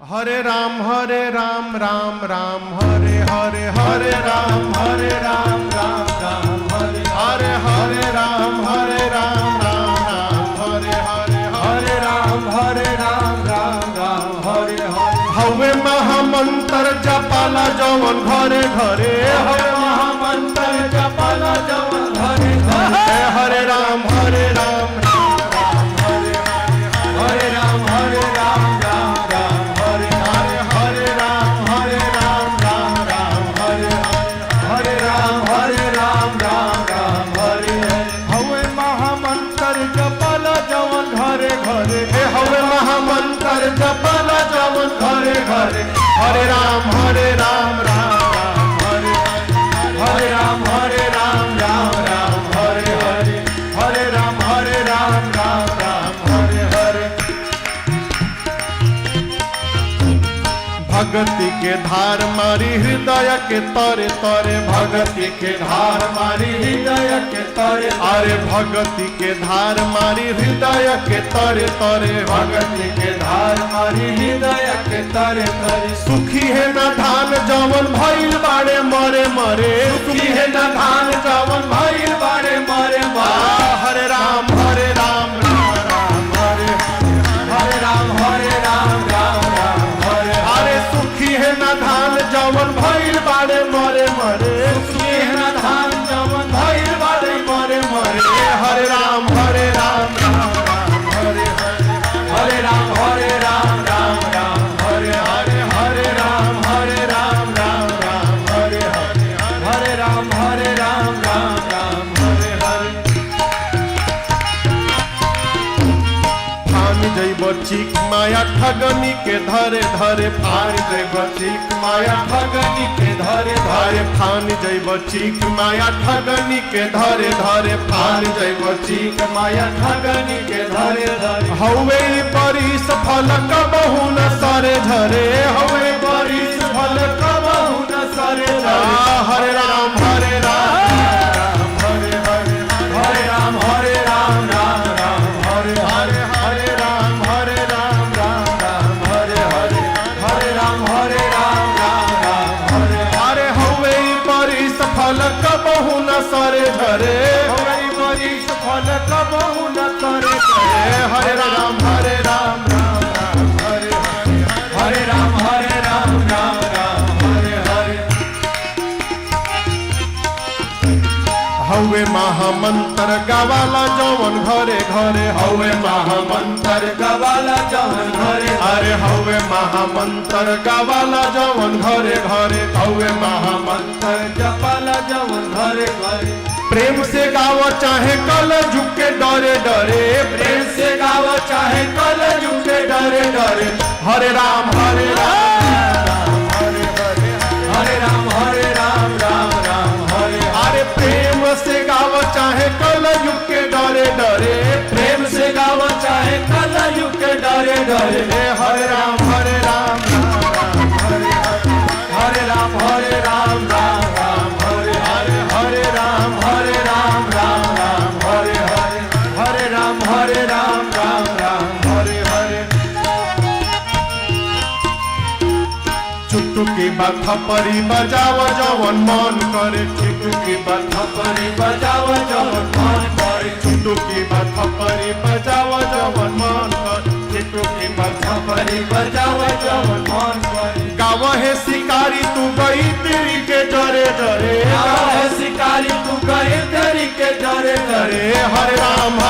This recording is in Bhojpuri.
हरे राम राम राम हरे हरे हरे राम राम राम हरे हरे राम राम हरे हरे राम राम हरे हरे हवे महामंत्र जपाला जवन घरे घरे हवे महामंत्र जपाला जवन घरे घरे हरे राम जपल जवन घरे घरे हरे राम राम हरे हरे राम राम हरे हरे राम राम हरे हरे भगति के धार मारी हृदय के तरे तरे भगति के धार मारी हृदय के तरे अरे भगति के धार मारी हृदय के तरे तरे भगति के धार मारी हृदय के तरे तरे सुखी है न धान जवन भइल बाड़े मरे मरे सुखी है न धान जवन भइल बाड़े मरे मरे हरे राम राम हरे राम हरे अरे सुखी है न धान जवन भइल बाड़े मरे मरे सुखी है न धान जवन भइल बाड़े मरे मरे हरे राम हरे राम हरे राम हरे राम हरे फानी जैब चिक माया ठगनी के धरे धरे फानी जैब चिक माया ठगनी के धरे धरे फानी जैब चिक माया ठगनी के धरे धरे फानी जैब चिक माया ठगनी के धरे धरे हवे बरिस फल कबहु न सरे झरे हवे बरिस फल कबहु न सरे झरे हरे राम हरे राम फल कबहु न सरे झरे हमारी बरिस फल कबहु न सरे झरे हरे राम हरे राम हरे हरे हवे महामंत्र गवाला जवन घरे घरे हवे महामंत्र गवाला जवन घरे अरे हवे महामंत्र गवाला जवन घरे घरे हवे महामंत्र जपाला जवन घरे घरे प्रेम से गाव चाहे कल झुके डरे डरे प्रेम से गाव चाहे कल झुके डरे डरे हरे राम हरे राम हरे अरे प्रेम से गाव चाहे कल युग के डरे डरे प्रेम से गाव चाहे कल युग के डरे डरे हरे राम हरे राम हरे राम हरे राम हरे राम हरे हरे चुटकी बाथा परी बजाव जवन मन करे चुटकी बाथा परी बजाव जवन मन करे चुटकी बाथा परी बजाव जवन मन करे चुटकी बाथा परी बजाव जवन मन करे गाव है शिकारी तू गई तेरी के डरे डरे गाव है शिकारी तू गई तेरी के डरे डरे हरे राम